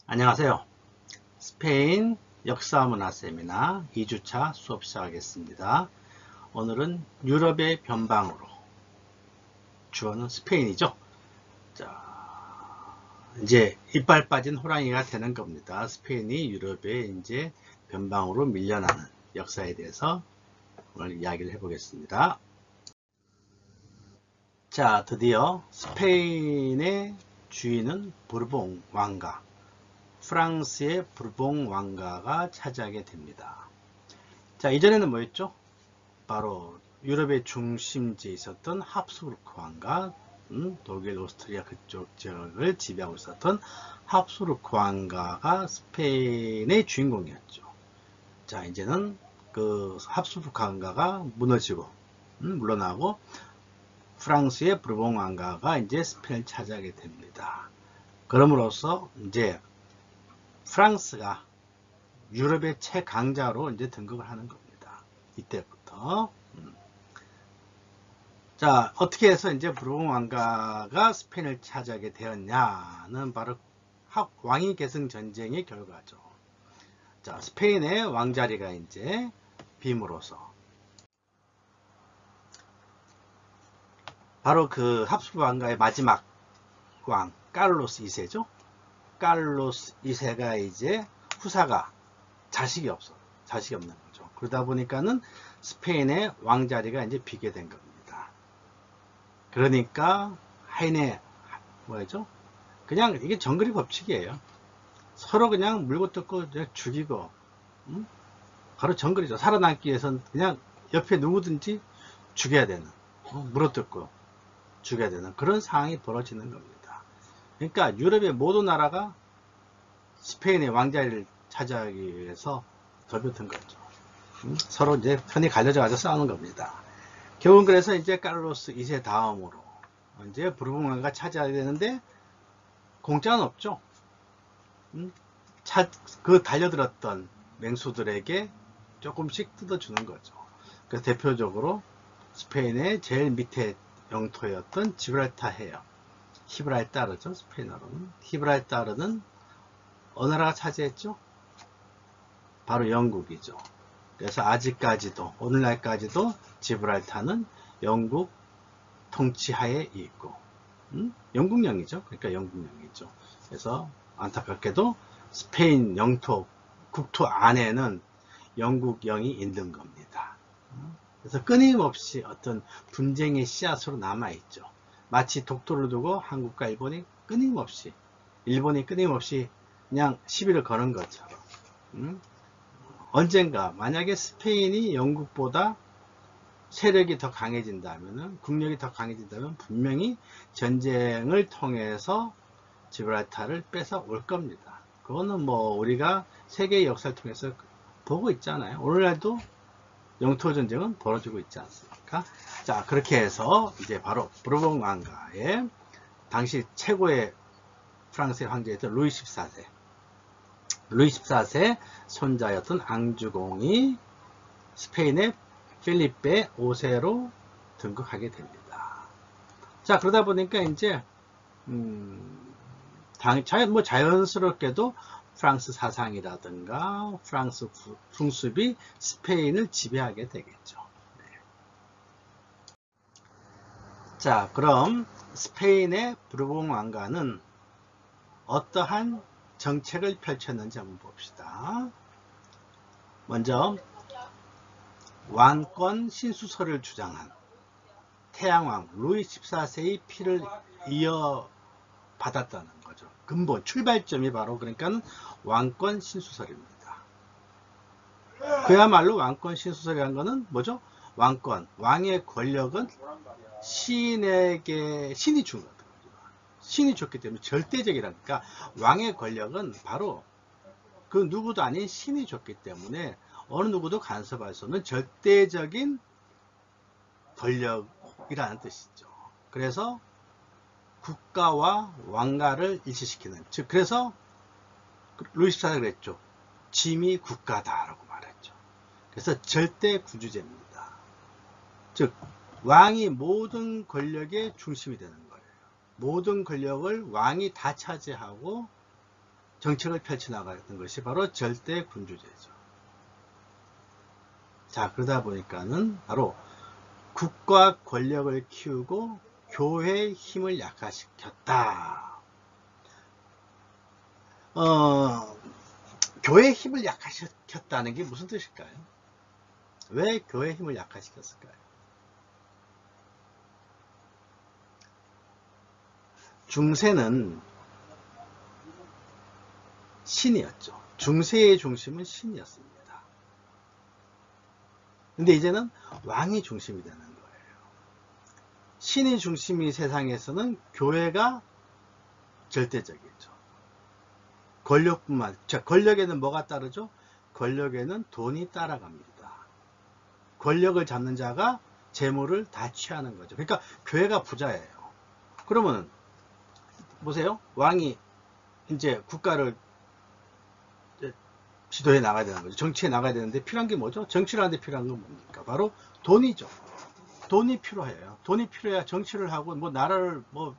안녕하세요. 스페인 역사문화 세미나 2주차 수업 시작하겠습니다. 오늘은 유럽의 변방으로, 주어는 스페인이죠. 자, 이제 이빨 빠진 호랑이가 되는 겁니다. 스페인이 유럽의 이제 변방으로 밀려나는 역사에 대해서 오늘 이야기를 해보겠습니다. 자, 드디어 스페인의 주인은 부르봉 왕가, 프랑스의 부르봉 왕가가 차지하게 됩니다. 자, 이전에는 뭐였죠? 바로 유럽의 중심지에 있었던 합스부르크 왕가, 독일, 오스트리아 그쪽 지역을 지배하고 있었던 합스부르크 왕가가 스페인의 주인공이었죠. 자, 이제는 그 합스부르크 왕가가 무너지고, 물러나고 프랑스의 부르봉 왕가가 이제 스페인을 차지하게 됩니다. 그럼으로써 이제 프랑스가 유럽의 최강자로 이제 등극을 하는 겁니다. 이때부터. 자, 어떻게 해서 이제 부르봉 왕가가 스페인을 차지하게 되었냐는 바로 왕위 계승 전쟁의 결과죠. 자, 스페인의 왕자리가 이제 빔으로써 바로 그 합스부르크 왕가의 마지막 왕 카를로스 2세죠. 카를로스 2세가 이제 후사가 자식이 없는 거죠. 그러다 보니까는 스페인의 왕자리가 이제 비게 된 겁니다. 그러니까 하인의 뭐죠? 그냥 이게 정글의 법칙이에요. 서로 그냥 물고 뜯고 죽이고, 바로 정글이죠. 살아남기 위해서는 그냥 옆에 누구든지 죽여야 되는, 물어뜯고 죽여야 되는 그런 상황이 벌어지는 겁니다. 그러니까 유럽의 모든 나라가 스페인의 왕자리를 차지하기 위해서 돌변한 거죠. 서로 이제 편이 갈려져 가지고 싸우는 겁니다. 결국은 그래서 이제 카를로스 2세 다음으로 이제 부르봉 왕가가 차지하게 되는데 공짜는 없죠. 그 달려들었던 맹수들에게 조금씩 뜯어주는 거죠. 그래서 대표적으로 스페인의 제일 밑에 영토였던 지브랄타 해협, 히브랄타르죠. 스페인어로는 히브랄타르는 어느 나라가 차지했죠? 바로 영국이죠. 그래서 아직까지도 오늘날까지도 지브랄타르는 영국 통치하에 있고, 영국령이죠. 그러니까 영국령이죠. 그래서 안타깝게도 스페인 영토 국토 안에는 영국령이 있는 겁니다. 그래서 끊임없이 어떤 분쟁의 씨앗으로 남아있죠. 마치 독도를 두고 한국과 일본이 끊임없이 그냥 시비를 거는 것처럼, 언젠가 만약에 스페인이 영국보다 세력이 더 강해진다면, 국력이 더 강해진다면 분명히 전쟁을 통해서 지브랄타를 뺏어 올 겁니다. 그거는 뭐 우리가 세계의 역사를 통해서 보고 있잖아요. 오늘날도 영토 전쟁은 벌어지고 있지 않습니까? 자, 그렇게 해서 이제 바로 부르봉 왕가의 당시 최고의 프랑스의 황제였던 루이 14세 손자였던 앙주공이 스페인의 필리페 5세로 등극하게 됩니다. 자, 그러다 보니까 이제 자연스럽게도 프랑스 사상이라든가 프랑스 풍습이 스페인을 지배하게 되겠죠. 네. 자, 그럼 스페인의 부르봉 왕가는 어떠한 정책을 펼쳤는지 한번 봅시다. 먼저 왕권 신수설을 주장한 태양왕 루이 14세의 피를 이어받았다는 거죠. 근본 출발점이 바로 그러니까 왕권 신수설입니다. 그야말로 왕권 신수설이라는 것은 뭐죠? 왕의 권력은 신이 준 거죠. 신이 줬기 때문에 절대적이라니까. 왕의 권력은 바로 그 누구도 아닌 신이 줬기 때문에 어느 누구도 간섭할 수 없는 절대적인 권력이라는 뜻이죠. 그래서 국가와 왕가를 일치시키는, 즉 그래서 루이 14세가 그랬죠. 짐이 국가다라고 말했죠. 그래서 절대 구주제입니다. 즉 왕이 모든 권력의 중심이 되는 거예요. 모든 권력을 왕이 다 차지하고 정책을 펼쳐나가는 것이 바로 절대 군주제죠. 자, 그러다 보니까는 바로 국가 권력을 키우고 교회의 힘을 약화시켰다. 교회의 힘을 약화시켰다는 게 무슨 뜻일까요? 왜 교회의 힘을 약화시켰을까요? 중세는 신이었죠. 중세의 중심은 신이었습니다. 근데 이제는 왕이 중심이 되는 거예요. 신이 중심이 세상에서는 교회가 절대적이죠. 권력뿐만, 자, 권력에는 뭐가 따르죠? 권력에는 돈이 따라갑니다. 권력을 잡는 자가 재물을 다 취하는 거죠. 그러니까 교회가 부자예요. 그러면 보세요. 왕이 이제 국가를 지도해 나가야 되는 거죠. 정치에 나가야 되는데 필요한 게 뭐죠? 정치를 하는데 필요한 건 뭡니까? 바로 돈이죠. 돈이 필요해요. 돈이 필요해야 정치를 하고 뭐 나라를 뭐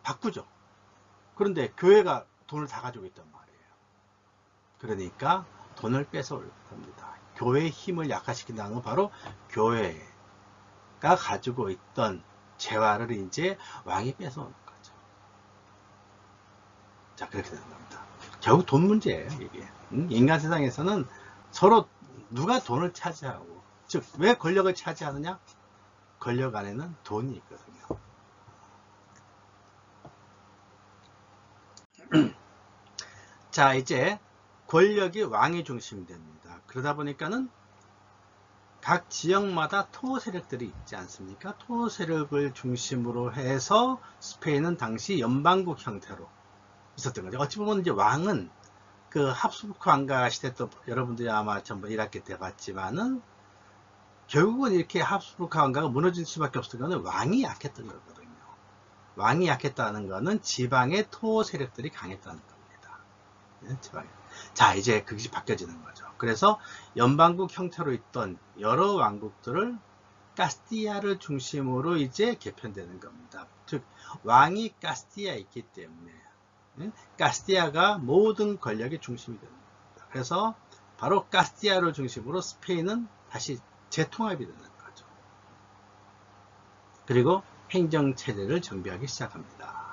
바꾸죠. 그런데 교회가 돈을 다 가지고 있단 말이에요. 그러니까 돈을 뺏어올 겁니다. 교회의 힘을 약화시킨다는 건 바로 교회가 가지고 있던 재화를 이제 왕이 뺏어오는 거죠. 자, 그렇게 되는 겁니다. 결국 돈 문제예요, 이게. 인간 세상에서는 서로 누가 돈을 차지하고, 즉, 왜 권력을 차지하느냐? 권력 안에는 돈이 있거든요. 자, 이제 권력이 왕의 중심이 됩니다. 그러다 보니까는 각 지역마다 토 세력들이 있지 않습니까? 토 세력을 중심으로 해서 스페인은 당시 연방국 형태로 있었던 거죠. 어찌 보면 이제 왕은 그 합스부르크 왕가 시대 또 여러분들이 아마 전부 1학기 때 봤지만은 결국은 이렇게 합스부르크 왕가가 무너질 수밖에 없었던 거는 왕이 약했던 거거든요. 왕이 약했다는 거는 지방의 토 세력들이 강했다는 겁니다. 네, 지방에. 자, 이제 그것이 바뀌어지는 거죠. 그래서 연방국 형태로 있던 여러 왕국들을 카스티아를 중심으로 이제 개편되는 겁니다. 즉 왕이 카스티아에 있기 때문에 카스티아가 모든 권력의 중심이 됩니다. 그래서 바로 카스티아를 중심으로 스페인은 다시 재통합이 되는 거죠. 그리고 행정체제를 정비하기 시작합니다.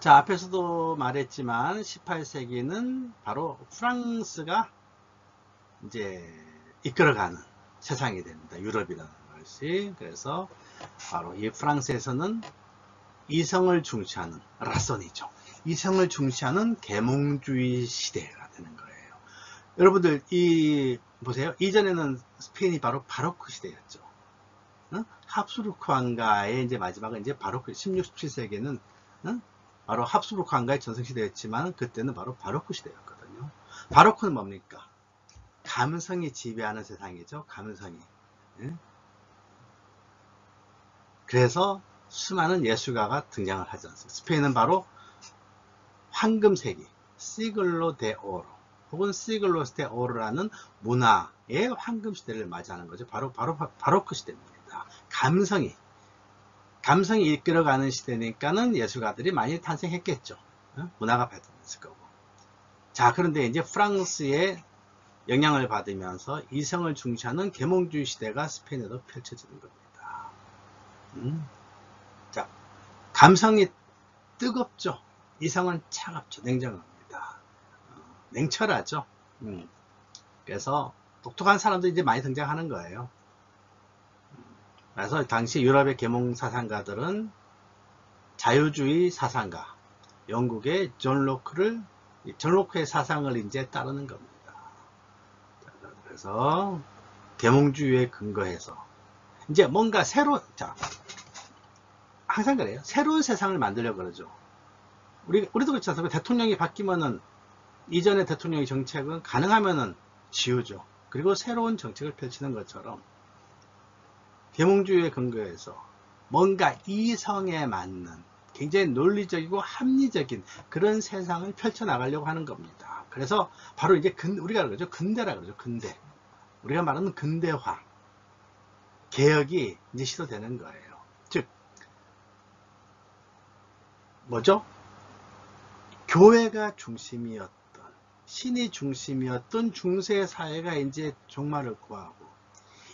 자, 앞에서도 말했지만 18세기는 바로 프랑스가 이제 이끌어가는 세상이 됩니다. 유럽이라는 것이. 그래서 바로 이 프랑스에서는 이성을 중시하는 라선이죠. 이성을 중시하는 계몽주의 시대가 되는 거예요. 여러분들 보세요. 이전에는 스페인이 바로 바로크 시대였죠. 합스부르크 왕가의 이제 마지막은 이제 바로크 16, 17세기에는 바로 합스부르크 왕가의 전성시대였지만 그때는 바로 바로크 시대였거든요. 바로크는 뭡니까? 감성이 지배하는 세상이죠. 감성이. 그래서 수많은 예술가가 등장을 하지 않습니까? 스페인은 바로 황금세기, 시글로 데 오로 혹은 시글로 데 오로라는 문화의 황금시대를 맞이하는 거죠. 바로 바로크 시대입니다. 감성이 이끌어가는 시대니까는 예술가들이 많이 탄생했겠죠. 문화가 발전했을 거고. 자, 그런데 이제 프랑스의 영향을 받으면서 이성을 중시하는 계몽주의 시대가 스페인에도 펼쳐지는 겁니다. 자, 감성이 뜨겁죠. 이성은 차갑죠. 냉정합니다. 냉철하죠. 그래서 독특한 사람들이 이제 많이 등장하는 거예요. 그래서 당시 유럽의 계몽 사상가들은 자유주의 사상가, 영국의 존 로크의 사상을 이제 따르는 겁니다. 그래서 계몽주의에 근거해서 이제 뭔가 항상 그래요. 새로운 세상을 만들려고 그러죠. 우리도 그렇지 않습니까? 대통령이 바뀌면은 이전의 대통령의 정책은 가능하면은 지우죠. 그리고 새로운 정책을 펼치는 것처럼 계몽주의에 근거해서 뭔가 이성에 맞는 굉장히 논리적이고 합리적인 그런 세상을 펼쳐나가려고 하는 겁니다. 그래서 바로 이제 우리가 그러죠. 근대라 그러죠. 근대. 우리가 말하는 근대화. 개혁이 이제 시도되는 거예요. 즉, 뭐죠? 교회가 중심이었던, 신이 중심이었던 중세 사회가 이제 종말을 구하고,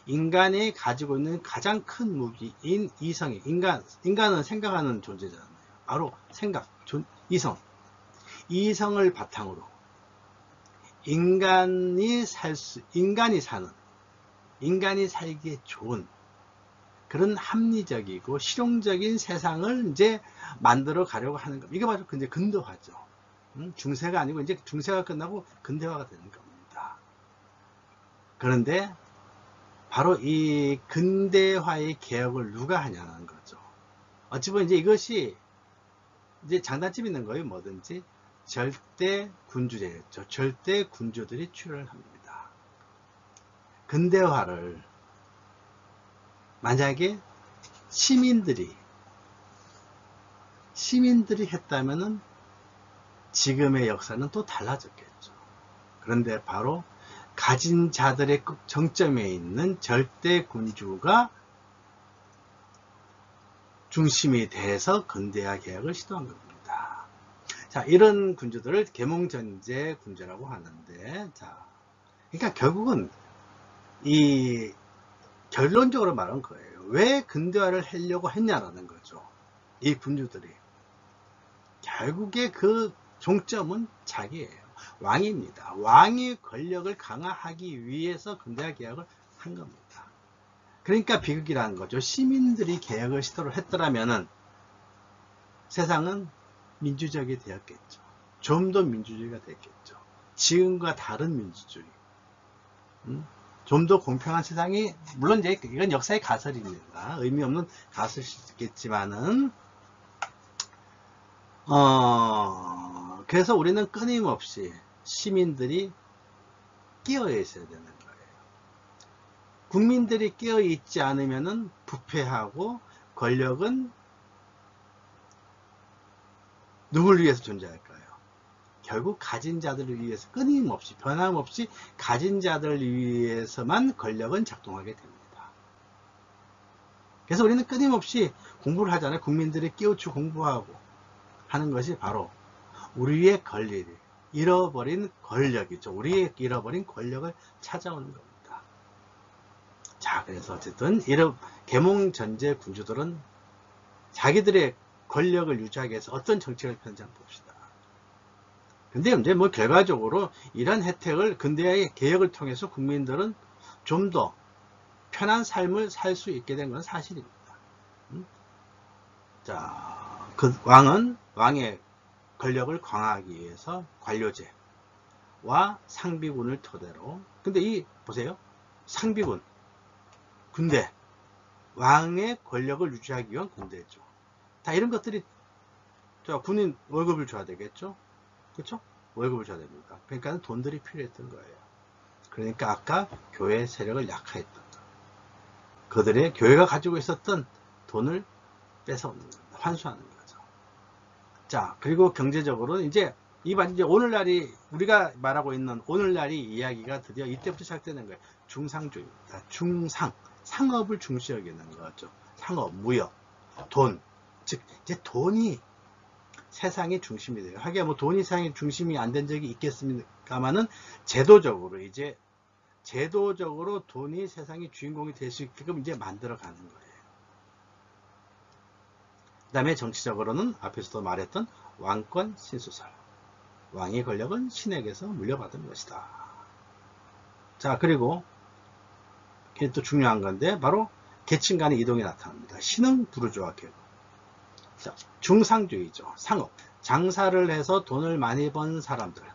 인간이 가지고 있는 가장 큰 무기인 이성이, 인간은 생각하는 존재잖아요. 바로 생각, 이성을 바탕으로 인간이 살기에 좋은 그런 합리적이고 실용적인 세상을 이제 만들어 가려고 하는 겁니다. 이게 바로 이제 근대화죠. 중세가 아니고 이제 중세가 끝나고 근대화가 되는 겁니다. 그런데 바로 이 근대화의 개혁을 누가 하냐는 거죠. 어찌 보면 이제 이것이 이제 장단점 있는 거예요. 뭐든지 절대 군주제였죠. 절대 군주들이 출현을 합니다. 근대화를 만약에 시민들이 했다면은 지금의 역사는 또 달라졌겠죠. 그런데 바로 가진 자들의 정점에 있는 절대 군주가 중심이 돼서 근대화 개혁을 시도한 겁니다. 자, 이런 군주들을 계몽전제 군주라고 하는데, 자, 그러니까 결국은 이 결론적으로 말한 거예요. 왜 근대화를 하려고 했냐라는 거죠. 이 군주들이. 결국에 그 종점은 자기예요. 왕입니다. 왕의 권력을 강화하기 위해서 근대화 개혁을 한 겁니다. 그러니까 비극이라는 거죠. 시민들이 개혁을 시도를 했더라면은 세상은 민주적이 되었겠죠. 좀 더 민주주의가 됐겠죠. 지금과 다른 민주주의. 좀 더 공평한 세상이, 물론 이제 이건 역사의 가설입니다. 의미 없는 가설이겠지만은, 그래서 우리는 끊임없이 시민들이 깨어 있어야 되는 거예요. 국민들이 깨어 있지 않으면은 부패하고 권력은 누굴 위해서 존재할까요? 결국 가진 자들을 위해서 끊임없이 변함없이 가진 자들을 위해서만 권력은 작동하게 됩니다. 그래서 우리는 끊임없이 공부를 하잖아요. 국민들이 깨우쳐 공부하고 하는 것이 바로 우리의 권리를 잃어버린 권력이죠. 우리의 잃어버린 권력을 찾아오는 겁니다. 자, 그래서 어쨌든 이런 계몽전제 군주들은 자기들의 권력을 유지하기 위해서 어떤 정책을 펴는지 한번 봅시다. 근데 이제 뭐 결과적으로 이런 혜택을 근대화의 개혁을 통해서 국민들은 좀 더 편한 삶을 살 수 있게 된 건 사실입니다. 자, 그 왕의 권력을 강화하기 위해서 관료제와 상비군을 토대로, 근데 보세요. 상비군, 군대, 왕의 권력을 유지하기 위한 군대죠. 다 이런 것들이, 군인 월급을 줘야 되겠죠? 그렇죠? 월급을 줘야 됩니다. 그러니까 돈들이 필요했던 거예요. 그러니까 아까 교회 세력을 약화했던 거. 그들의 교회가 가지고 있었던 돈을 뺏어오는 겁니다. 환수하는 거죠. 자, 그리고 경제적으로는 이제 오늘날이, 우리가 말하고 있는 오늘날이 이야기가 드디어 이때부터 시작되는 거예요. 중상주의입니다. 상업을 중시 여기는 거죠. 상업, 무역, 돈. 즉, 이제 돈이 세상의 중심이 돼요. 하긴 뭐 돈이 세상의 중심이 안 된 적이 있겠습니까만은 제도적으로 돈이 세상의 주인공이 될 수 있게끔 이제 만들어가는 거예요. 그 다음에 정치적으로는 앞에서도 말했던 왕권 신수설. 왕의 권력은 신에게서 물려받은 것이다. 자, 그리고 이게 또 중요한 건데 바로 계층 간의 이동이 나타납니다. 신흥 부르주아 계급. 자, 중상주의죠. 상업. 장사를 해서 돈을 많이 번 사람들의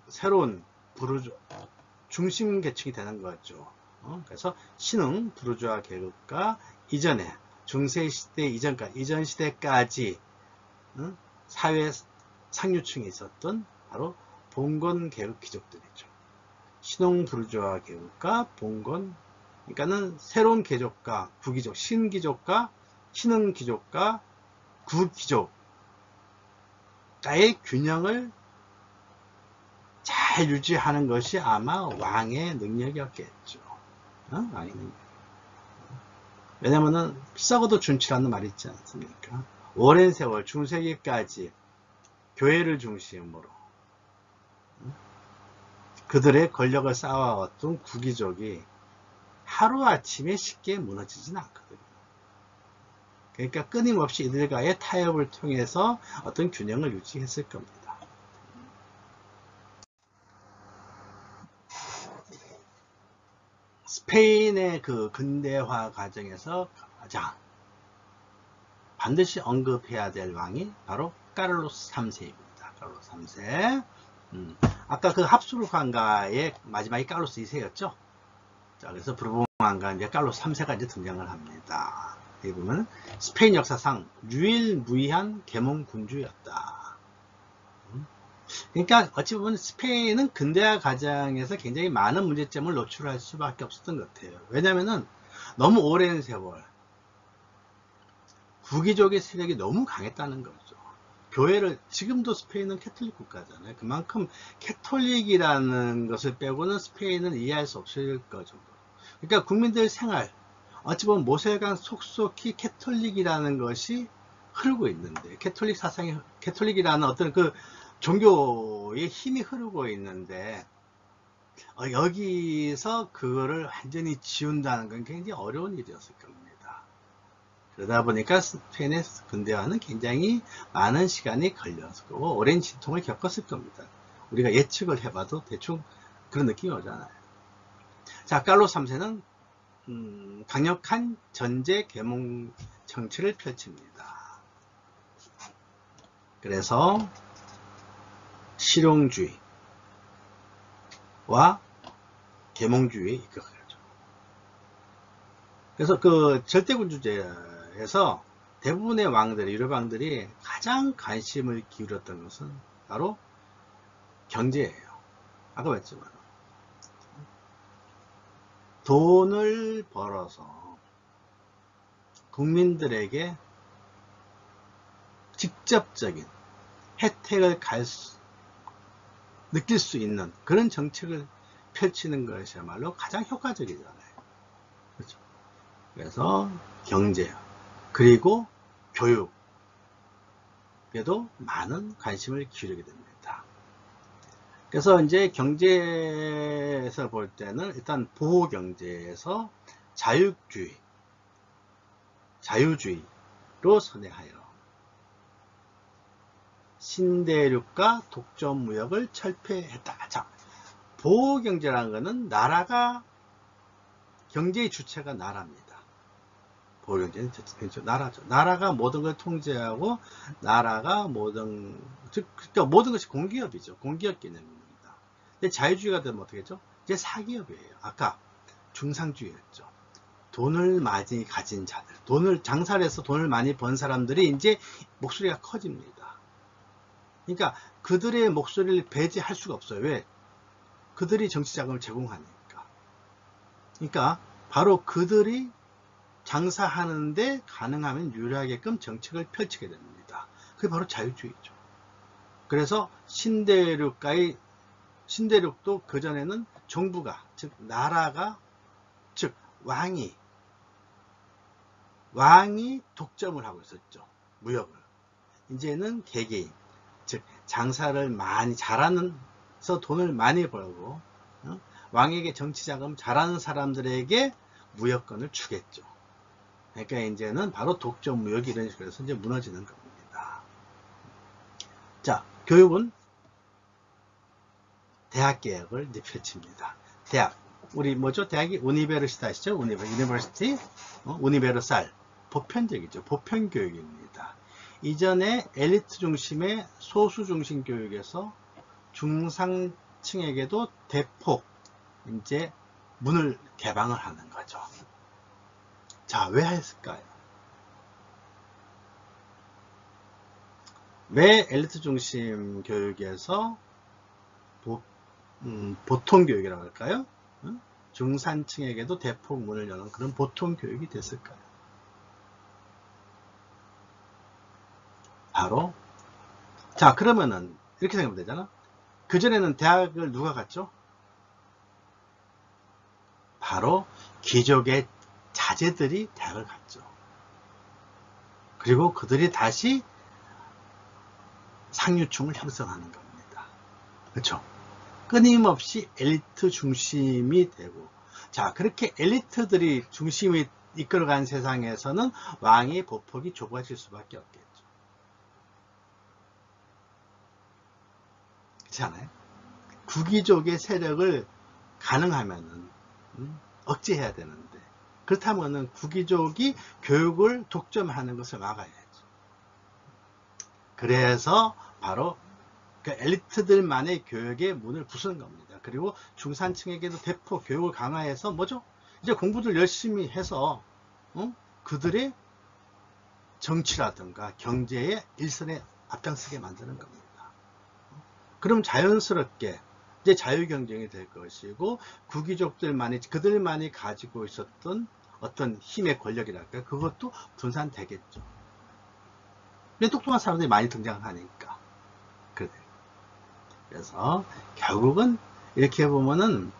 새로운 중심 계층이 되는 거죠. 그래서 신흥 부르주아 계급과 이전에 중세시대 이전 시대까지 사회 상류층에 있었던 바로 봉건 계급 귀족들이죠. 신흥 부르주아 계급과 봉건, 그러니까는 새로운 귀족과 구귀족, 신귀족과 신흥 귀족과 구귀족과의 균형을 잘 유지하는 것이 아마 왕의 능력이었겠죠. 왕의 능력. 왜냐면은 썩어도 준치라는 말이 있지 않습니까? 오랜 세월 중세기까지 교회를 중심으로 그들의 권력을 쌓아왔던 구기족이 하루아침에 쉽게 무너지진 않거든요. 그러니까 끊임없이 이들과의 타협을 통해서 어떤 균형을 유지했을 겁니다. 스페인의 그 근대화 과정에서 가장 반드시 언급해야 될 왕이 바로 카를로스 3세입니다. 카를로스 3세. 아까 그 합수룩 황가의 마지막이 카를로스 2세였죠. 자, 그래서 부르봉 왕가 이제 카를로스 3세가 이제 등장을 합니다. 여기 보면 스페인 역사상 유일무이한 계몽 군주였다. 그러니까 어찌 보면 스페인은 근대화 과정에서 굉장히 많은 문제점을 노출할 수밖에 없었던 것 같아요. 왜냐면은 너무 오랜 세월 구기족의 세력이 너무 강했다는 거죠. 교회를, 지금도 스페인은 캐톨릭 국가잖아요. 그만큼 캐톨릭이라는 것을 빼고는 스페인은 이해할 수 없을 거죠. 그러니까 국민들 생활, 어찌 보면 모세관 속속히 캐톨릭이라는 것이 흐르고 있는데, 캐톨릭 사상이, 캐톨릭이라는 어떤 그 종교의 힘이 흐르고 있는데, 여기서 그거를 완전히 지운다는 건 굉장히 어려운 일이었을 겁니다. 그러다 보니까 스페인의 근대화는 굉장히 많은 시간이 걸렸고 오랜 진통을 겪었을 겁니다. 우리가 예측을 해봐도 대충 그런 느낌이 오잖아요. 자, 칼로스 3세는 강력한 전제 계몽 정치를 펼칩니다. 그래서 실용주의와 계몽주의에 입각하죠. 그래서 그 절대군주제에서 대부분의 왕들이, 유럽 왕들이 가장 관심을 기울였던 것은 바로 경제예요. 아까 말했지만 돈을 벌어서 국민들에게 직접적인 혜택을 느낄 수 있는 그런 정책을 펼치는 것이야말로 가장 효과적이잖아요. 그렇죠? 그래서 경제 그리고 교육에도 많은 관심을 기울이게 됩니다. 그래서 이제 경제에서 볼 때는 일단 보호경제에서 자유주의로 선회하여 신대륙과 독점무역을 철폐했다. 자, 보호경제라는 것은 나라가, 경제의 주체가 나라입니다. 보호경제는 나라죠. 나라가 모든 걸 통제하고 나라가 그러니까 모든 것이 공기업이죠. 공기업 개념입니다. 근데 자유주의가 되면 어떻게 했죠? 이제 사기업이에요. 아까 중상주의였죠. 돈을 많이 가진 자들, 장사를 해서 돈을 많이 번 사람들이 이제 목소리가 커집니다. 그러니까 그들의 목소리를 배제할 수가 없어요. 왜? 그들이 정치자금을 제공하니까. 그러니까 바로 그들이 장사하는데 가능하면 유리하게끔 정책을 펼치게 됩니다. 그게 바로 자유주의죠. 그래서 신대륙도 그전에는 정부가, 즉 나라가, 즉 왕이 독점을 하고 있었죠. 무역을. 이제는 개개인, 즉 장사를 많이 잘하면서 돈을 많이 벌고 왕에게 정치자금 잘하는 사람들에게 무역권을 주겠죠. 그러니까 이제는 바로 독점 무역이 이런 식으로 해서 이제 무너지는 겁니다. 자, 교육은 대학 개혁을 이제 펼칩니다. 대학, 우리 뭐죠? 대학이 우니베르시타시죠? 유니버시티, 우니베르살, 보편적이죠. 보편 교육입니다. 이전에 엘리트 중심의 소수 중심 교육에서 중상층에게도 대폭 이제 문을 개방을 하는 거죠. 자, 왜 했을까요? 왜 엘리트 중심 교육에서 보통 교육이라고 할까요? 중산층에게도 대폭 문을 여는 그런 보통 교육이 됐을까요? 바로, 자, 그러면은 이렇게 생각하면 되잖아. 그전에는 대학을 누가 갔죠? 바로 귀족의 자제들이 대학을 갔죠. 그리고 그들이 다시 상류층을 형성하는 겁니다. 그렇죠? 끊임없이 엘리트 중심이 되고, 자, 그렇게 엘리트들이 중심이 이끌어간 세상에서는 왕의 보폭이 좁아질 수밖에 없겠죠. 그렇지 않아요? 구기족의 세력을 가능하면은 억제해야 되는데, 그렇다면은 구기족이 교육을 독점하는 것을 막아야죠. 그래서 바로 그 엘리트들만의 교육의 문을 부수는 겁니다. 그리고 중산층에게도 대폭 교육을 강화해서 뭐죠? 이제 공부들 열심히 해서 그들의 정치라든가 경제의 일선에 앞장서게 만드는 겁니다. 그럼 자연스럽게 이제 자유경쟁이 될 것이고, 그들만이 가지고 있었던 어떤 힘의 권력이랄까, 그것도 분산되겠죠. 똑똑한 사람들이 많이 등장하니까. 그래서 결국은 이렇게 보면은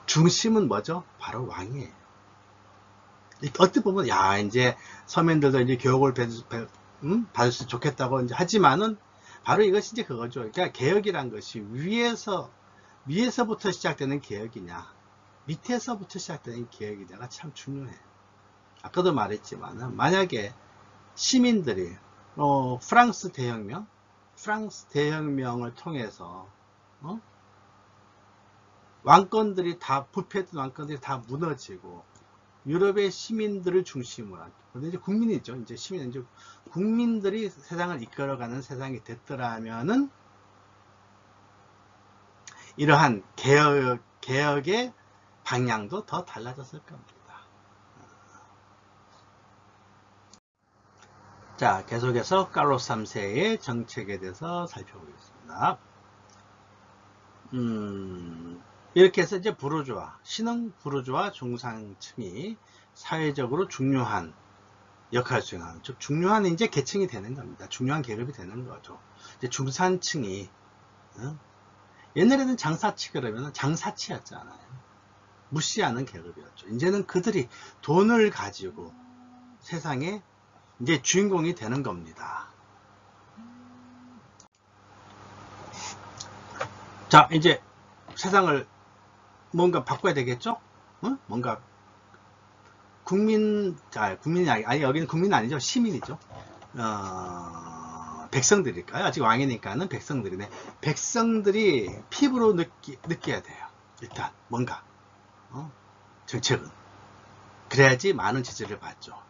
중심은 뭐죠? 바로 왕이에요. 어떻게 보면 이제 서민들도 이제 교육을 받을 수 좋겠다고 이제 하지만은 바로 이것이 이제 그거죠. 그러니까 개혁이란 것이 위에서부터 시작되는 개혁이냐, 밑에서부터 시작되는 개혁이냐가 참 중요해요. 아까도 말했지만은 만약에 시민들이 프랑스 대혁명을 통해서 부패했던 왕권들이 다 무너지고 유럽의 시민들을 중심으로 한, 근데 이제 국민이죠. 이제 시민은 이제 국민들이 세상을 이끌어가는 세상이 됐더라면은 이러한 개혁의 방향도 더 달라졌을 겁니다. 자, 계속해서 칼로스 3세의 정책에 대해서 살펴보겠습니다. 이렇게 해서 이제 신흥 부르주아 중산층이 사회적으로 중요한 역할을 수행하는, 즉 중요한 이제 계층이 되는 겁니다. 중요한 계급이 되는 거죠. 이제 중산층이 옛날에는 장사치 그러면 장사치였잖아요. 무시하는 계급이었죠. 이제는 그들이 돈을 가지고 세상에 이제 주인공이 되는 겁니다. 자, 이제 세상을 뭔가 바꿔야 되겠죠? 뭔가 국민이 아니 여기는 국민 아니죠. 시민이죠. 백성들일까요? 아직 왕이니까는 백성들이네. 백성들이 피부로 느껴야 돼요. 일단 뭔가 정책은 그래야지 많은 지지를 받죠.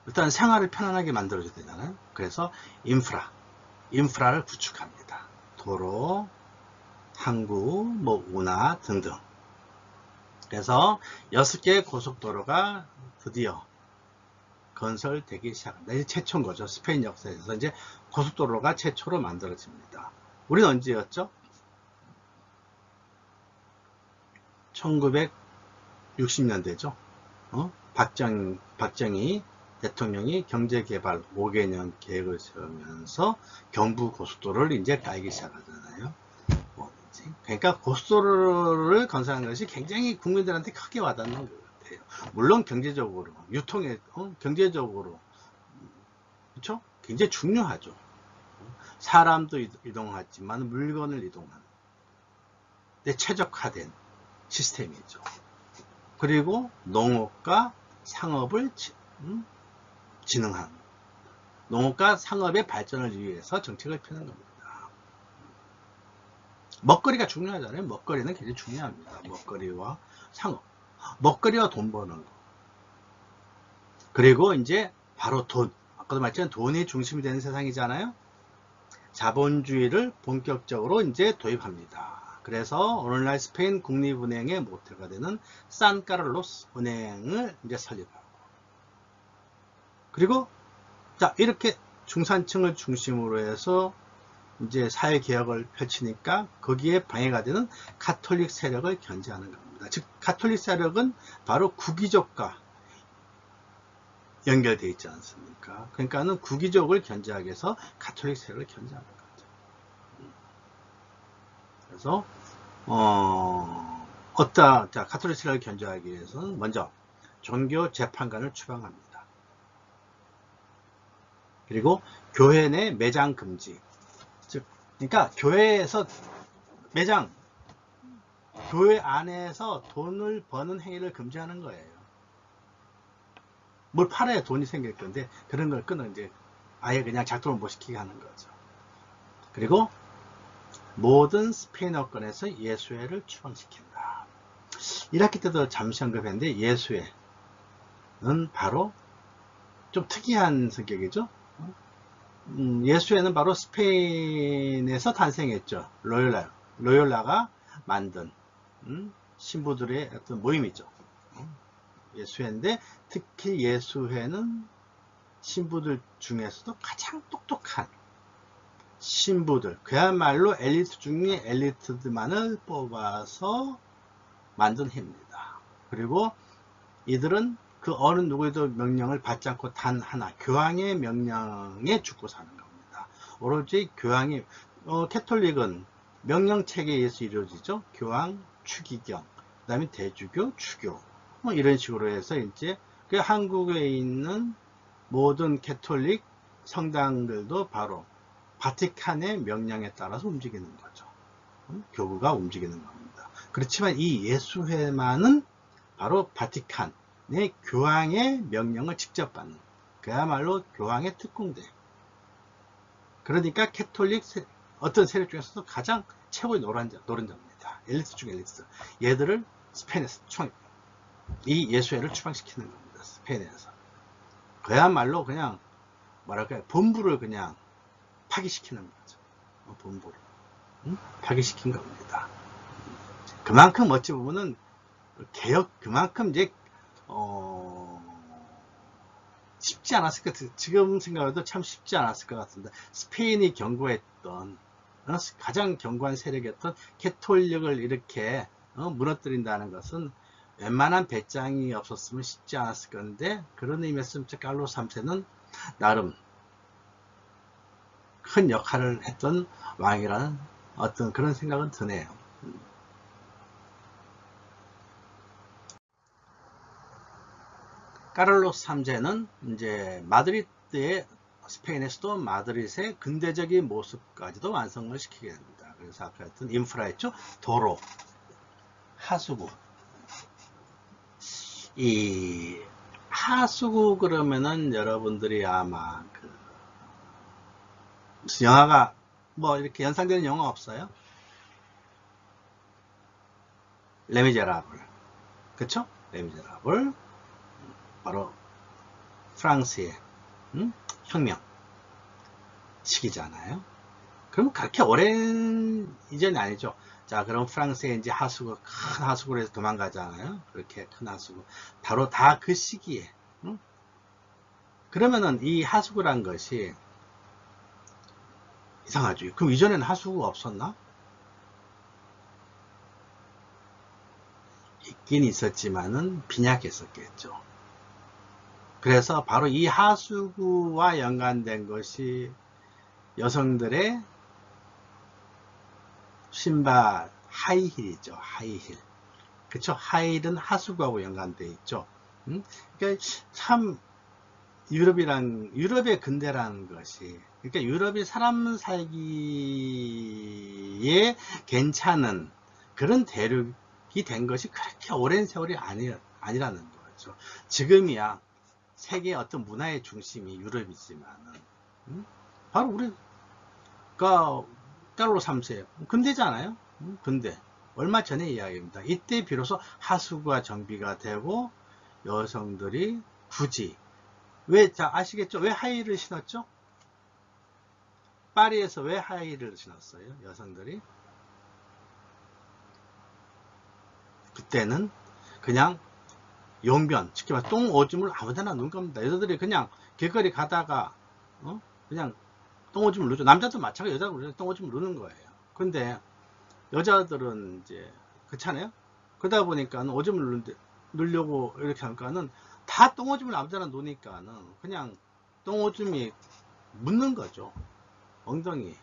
일단 생활을 편안하게 만들어줘야 되잖아요. 그래서 인프라를 구축합니다. 도로, 항구, 운하 등등. 그래서 6개의 고속도로가 드디어 건설되기 시작합니다. 이제 최초인 거죠. 스페인 역사에서 이제 고속도로가 최초로 만들어집니다. 우리는 언제였죠? 1960년대죠. 박정희 대통령이 경제개발 5개년 계획을 세우면서 경부고속도로를 이제 깔기 시작하잖아요. 그러니까 고속도로를 건설하는 것이 굉장히 국민들한테 크게 와닿는 것 같아요. 물론 경제적으로, 경제적으로, 그렇죠? 굉장히 중요하죠. 사람도 이동하지만 물건을 이동하는 데 최적화된 시스템이죠. 그리고 농업과 상업을 진흥한, 농업과 상업의 발전을 위해서 정책을 펴는 겁니다. 먹거리가 중요하잖아요. 먹거리는 굉장히 중요합니다. 먹거리와 상업, 먹거리와 돈 버는 거. 그리고 이제 바로 돈, 아까도 말했지만 돈이 중심이 되는 세상이잖아요. 자본주의를 본격적으로 이제 도입합니다. 그래서 오늘날 스페인 국립은행의 모태가 되는 산카를로스 은행을 이제 설립하고, 그리고 자, 이렇게 중산층을 중심으로 해서 이제 사회개혁을 펼치니까 거기에 방해가 되는 가톨릭 세력을 견제하는 겁니다. 즉 가톨릭 세력은 바로 구기족과 연결되어 있지 않습니까? 그러니까는 구기족을 견제하기 위해서 가톨릭 세력을 견제하는 거죠. 그래서 자, 가톨릭 세력을 견제하기 위해서는 먼저 종교 재판관을 추방합니다. 그리고 교회 내 매장 금지. 즉, 그러니까 교회에서 매장, 교회 안에서 돈을 버는 행위를 금지하는 거예요. 뭘 팔아야 돈이 생길 건데 그런 걸 끊어 이제 아예 그냥 작동을 못 시키게 하는 거죠. 그리고 모든 스페인어권에서 예수회를 추방시킨다. 1학기 때도 잠시 언급했는데 예수회는 바로 좀 특이한 성격이죠. 예수회는 바로 스페인에서 탄생했죠. 로열라가 만든 신부들의 어떤 모임이죠. 예수회인데 특히 예수회는 신부들 중에서도 가장 똑똑한 신부들, 그야말로 엘리트 중에 엘리트들만을 뽑아서 만든 회입니다. 그리고 이들은 그 어느 누구에도 명령을 받지 않고 단 하나, 교황의 명령에 죽고 사는 겁니다. 오로지 교황이, 캐톨릭은 명령체계에 의해서 이루어지죠. 교황, 추기경, 그 다음에 대주교, 추교, 이런 식으로 해서 이제 그 한국에 있는 모든 캐톨릭 성당들도 바로 바티칸의 명령에 따라서 움직이는 거죠. 교구가 움직이는 겁니다. 그렇지만 이 예수회만은 바로 바티칸의 교황의 명령을 직접 받는, 그야말로 교황의 특공대. 그러니까 캐톨릭 어떤 세력 중에서도 가장 최고의 노른자입니다. 엘리트 중 엘리트. 얘들을 스페인에서 이 예수회를 추방시키는 겁니다. 스페인에서. 그야말로 그냥 뭐랄까요, 본부를 그냥 파기시키는 거죠. 본부를 파기시킨 겁니다. 그만큼 어찌 보면은 개혁, 그만큼 이제 쉽지 않았을 것 같아요. 지금 생각해도 참 쉽지 않았을 것 같습니다. 스페인이 견고했던 가장 견고한 세력이었던 캐톨릭을 이렇게 무너뜨린다는 것은 웬만한 배짱이 없었으면 쉽지 않았을 건데, 그런 의미에서 칼로스 3세는 나름 큰 역할을 했던 왕이라는 어떤 그런 생각은 드네요. 카를로스 3세는 이제 마드리드의, 스페인의 수도 마드리드의 근대적인 모습까지도 완성을 시키게 됩니다. 그래서 아까 했던 인프라였죠. 도로, 하수구. 이 하수구 그러면은 여러분들이 아마 무슨 영화가 뭐 이렇게 연상되는 영화 없어요? 레미제라블, 그쵸? 레미제라블 바로 프랑스의 혁명 시기잖아요. 그럼 그렇게 오랜 이전이 아니죠. 자, 그럼 프랑스에 이제 하수구, 큰 하수구로 해서 도망가잖아요. 그렇게 큰 하수구. 바로 다 그 시기에. 그러면은 이 하수구란 것이 이상하죠. 그럼 이전에는 하수구가 없었나? 있긴 있었지만은 빈약했었겠죠. 그래서 바로 이 하수구와 연관된 것이 여성들의 신발 하이힐이죠. 하이힐. 그쵸? 하이힐은 하수구하고 연관되어 있죠. 그러니까 참 유럽의 근대라는 것이, 그러니까 유럽이 사람 살기에 괜찮은 그런 대륙이 된 것이 그렇게 오랜 세월이 아니라는 거죠. 지금이야 세계의 어떤 문화의 중심이 유럽이지만은, 바로 우리가 까로 3세 근대잖아요. 근대 얼마 전의 이야기입니다. 이때 비로소 하수구가 정비가 되고 여성들이 굳이 자, 아시겠죠? 왜 하이힐을 신었죠? 파리에서 왜 하이힐을 신었어요? 여성들이 그때는 그냥 용변, 특히 똥 오줌을 아무데나 누는 겁니다. 여자들이 그냥 길거리 가다가 그냥 똥 오줌을 누죠. 남자도 마찬가지, 여자도 똥 오줌을 누는 거예요. 근데 여자들은 이제 그렇잖아요. 그러다 보니까 오줌을 누려고 이렇게 하니까는 다 똥 오줌을 아무데나 누니까는 그냥 똥 오줌이 묻는 거죠. 엉덩이.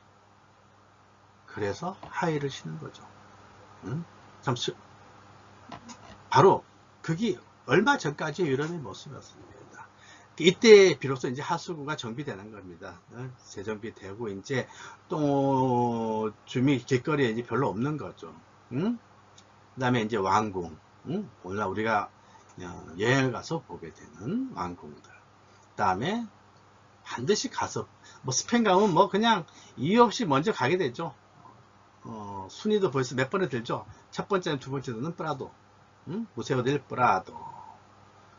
그래서 하이힐을 신는 거죠. 참 바로 그게 얼마 전까지 유럽의 모습이었습니다. 이때 비로소 이제 하수구가 정비되는 겁니다. 재정비되고 이제 또 주미 길거리에 이제 별로 없는 거죠. 응? 그다음에 이제 왕궁, 응? 오늘 우리가 여행을 가서 보게 되는 왕궁들. 그다음에 반드시 가서 뭐 스페인 가면 뭐 그냥 이유 없이 먼저 가게 되죠. 순위도 벌써 몇 번에 들죠. 첫 번째는 두 번째는 프라도, 응? 무세오 델 프라도.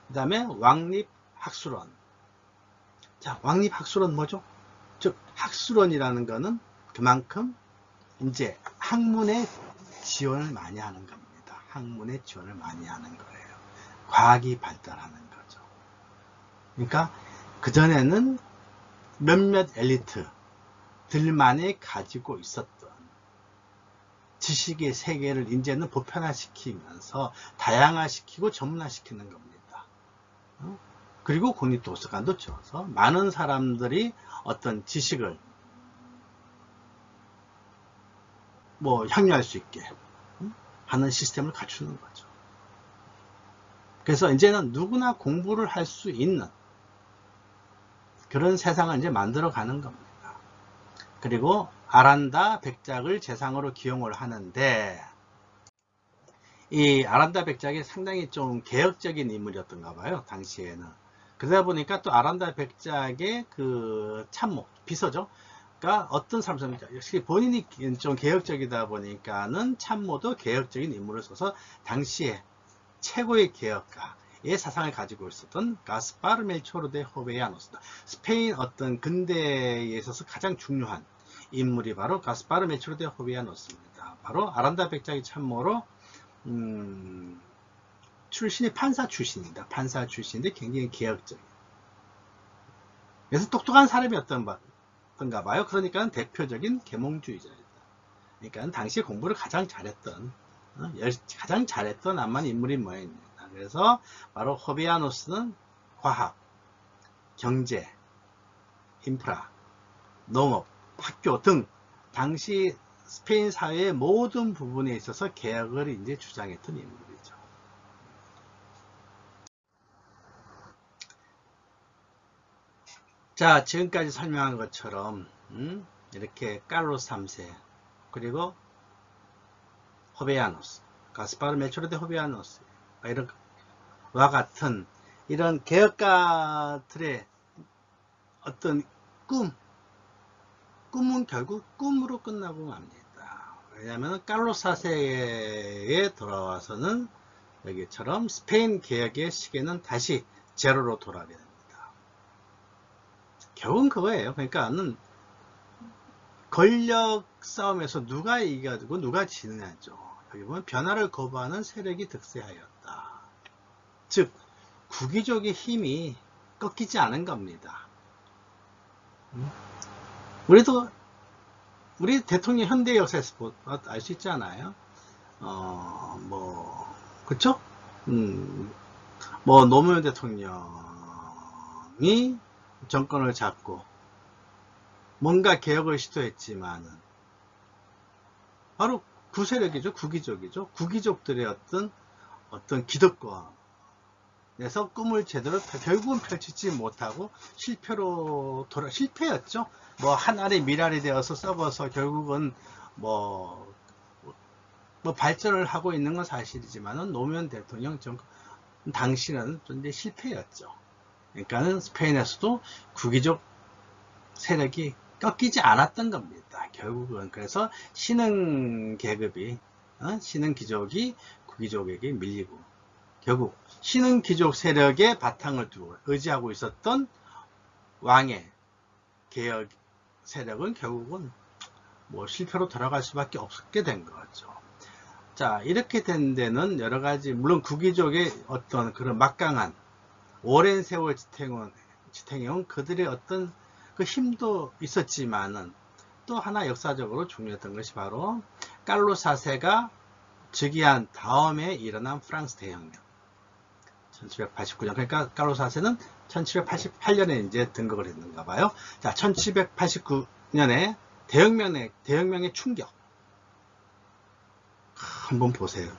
그 다음에 왕립 학술원. 자, 왕립 학술원 뭐죠? 즉 학술원이라는 거는 그만큼 이제 학문에 지원을 많이 하는 겁니다. 학문에 지원을 많이 하는 거예요. 과학이 발달하는 거죠. 그러니까 그전에는 몇몇 엘리트들만이 가지고 있었던 지식의 세계를 이제는 보편화시키면서 다양화시키고 전문화시키는 겁니다. 그리고 국립도서관도 지어서 많은 사람들이 어떤 지식을 뭐 향유할 수 있게 하는 시스템을 갖추는 거죠. 그래서 이제는 누구나 공부를 할 수 있는 그런 세상을 이제 만들어 가는 겁니다. 그리고 아란다 백작을 재상으로 기용을 하는데, 이 아란다 백작이 상당히 좀 개혁적인 인물이었던가 봐요, 당시에는. 그러다 보니까 또 아란다 백작의 그 참모, 비서죠. 그러니까 어떤 사람, 역시 본인이 좀 개혁적이다 보니까는 참모도 개혁적인 인물을 써서 당시에 최고의 개혁가의 사상을 가지고 있었던 가스파르 멜초르 데 호베야노스다. 스페인 어떤 근대에 있어서 가장 중요한 인물이 바로 가스파르 멜초르 데 호베야노스입니다. 바로 아란다 백작의 참모로 출신이 판사 출신입니다. 판사 출신인데 굉장히 개혁적인. 그래서 똑똑한 사람이었던가 봐요. 그러니까 대표적인 계몽주의자였다. 그러니까 당시 공부를 가장 잘했던 암만 인물이 모양입니다. 그래서 바로 호베야노스는 과학, 경제, 인프라, 농업, 학교 등 당시 스페인 사회의 모든 부분에 있어서 개혁을 이제 주장했던 인물이죠. 자, 지금까지 설명한 것처럼 이렇게 칼로스 3세 그리고 호베야노스, 가스파르 멜초르 데 호베야노스 와 같은 이런 개혁가들의 어떤 꿈은 결국 꿈으로 끝나고 맙니다. 왜냐하면 칼로스 4세에 돌아와서는 여기처럼 스페인 개혁의 시계는 다시 제로로 돌아가게 됩니다. 결국은 그거예요. 그러니까는 권력 싸움에서 누가 이겨지고 누가 지느냐죠. 여기 보면 변화를 거부하는 세력이 득세하였다. 즉 국위족의 힘이 꺾이지 않은 겁니다. 우리 대통령 현대 역사에서 알 수 있잖아요. 그쵸? 뭐 노무현 대통령이 정권을 잡고 뭔가 개혁을 시도했지만은 바로 구세력이죠. 국위족이죠. 국위족들의 어떤 기득권에서 꿈을 제대로 결국은 펼치지 못하고 실패였죠. 뭐 하나의 미랄이 되어서 썩어서 결국은 뭐 발전을 하고 있는 건 사실이지만은 노무현 대통령 정권 당시는 이제 실패였죠. 그러니까는 스페인에서도 국위족 세력이 꺾이지 않았던 겁니다. 결국은 그래서 신흥 계급이 신흥 귀족이 국위족에게 밀리고 결국 신흥 귀족 세력의 바탕을 두고 의지하고 있었던 왕의 개혁 세력은 결국은 뭐 실패로 돌아갈 수밖에 없게 된 거죠. 자, 이렇게 된 데는 여러 가지 물론 국위족의 어떤 그런 막강한 오랜 세월 지탱해온 그들의 어떤 그 힘도 있었지만은 또 하나 역사적으로 중요했던 것이 바로 칼로스 4세가 즉위한 다음에 일어난 프랑스 대혁명 1789년. 그러니까 칼로스 4세는 1788년에 이제 등극을 했는가 봐요. 자, 1789년에 대혁명의 충격 한번 보세요.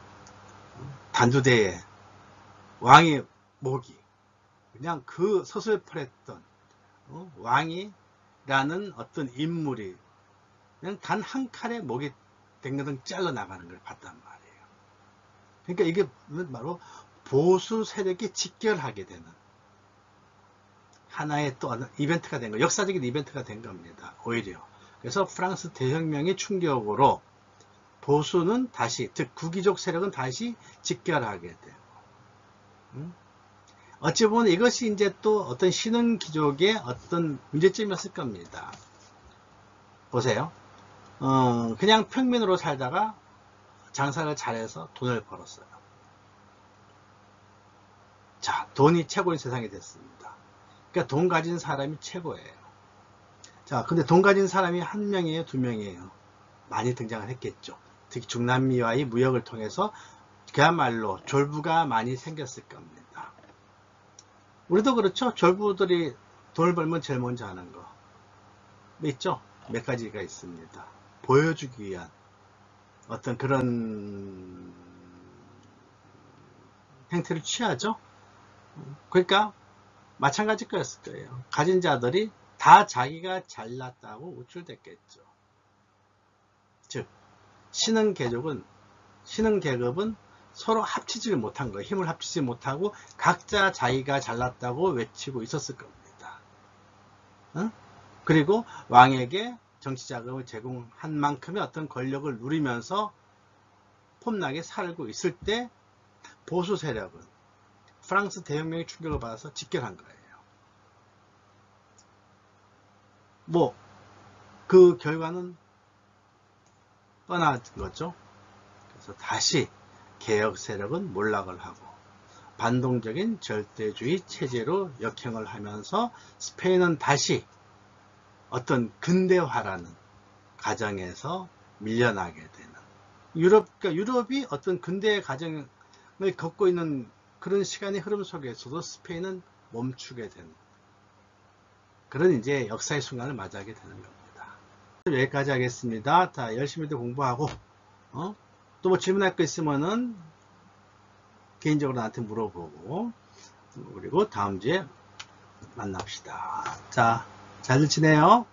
단두대에 왕의 목이 그냥 그 서슬퍼랬던 왕이라는 어떤 인물이 그냥 단 한 칼에 목이 댕그덩 잘라 나가는 걸 봤단 말이에요. 그러니까 이게 바로 보수 세력이 직결하게 되는 하나의 또 이벤트가 된 거, 역사적인 이벤트가 된 겁니다. 오히려. 그래서 프랑스 대혁명의 충격으로 보수는 다시, 즉 구기족 세력은 다시 직결하게 되고, 어찌 보면 이것이 이제 또 어떤 신흥기족의 어떤 문제점이었을 겁니다. 보세요. 그냥 평민으로 살다가 장사를 잘해서 돈을 벌었어요. 자, 돈이 최고인 세상이 됐습니다. 그러니까 돈 가진 사람이 최고예요. 자, 근데 돈 가진 사람이 한 명이에요, 두 명이에요? 많이 등장을 했겠죠. 특히 중남미와의 무역을 통해서 그야말로 졸부가 많이 생겼을 겁니다. 우리도 그렇죠. 졸부들이 돈을 벌면 제일 먼저 하는 거 있죠. 몇 가지가 있습니다. 보여주기 위한 어떤 그런 행태를 취하죠. 그러니까 마찬가지일 거였을 거예요. 가진 자들이 다 자기가 잘났다고 우쭐댔겠죠. 즉 신흥계급은 서로 합치지를 못한 거예요. 힘을 합치지 못하고 각자 자기가 잘났다고 외치고 있었을 겁니다. 그리고 왕에게 정치자금을 제공한 만큼의 어떤 권력을 누리면서 폼나게 살고 있을 때 보수 세력은 프랑스 대혁명의 충격을 받아서 직결한 거예요. 뭐 그 결과는 뻔한 거죠. 그래서 다시 개혁 세력은 몰락을 하고 반동적인 절대주의 체제로 역행을 하면서 스페인은 다시 어떤 근대화라는 과정에서 밀려나게 되는 그러니까 유럽이 어떤 근대의 과정을 겪고 있는 그런 시간의 흐름 속에서도 스페인은 멈추게 되는 그런 이제 역사의 순간을 맞이하게 되는 겁니다. 여기까지 하겠습니다. 자, 열심히들 공부하고 또 뭐 질문할 거 있으면은 개인적으로 나한테 물어보고 그리고 다음 주에 만납시다. 자, 잘들 지내요.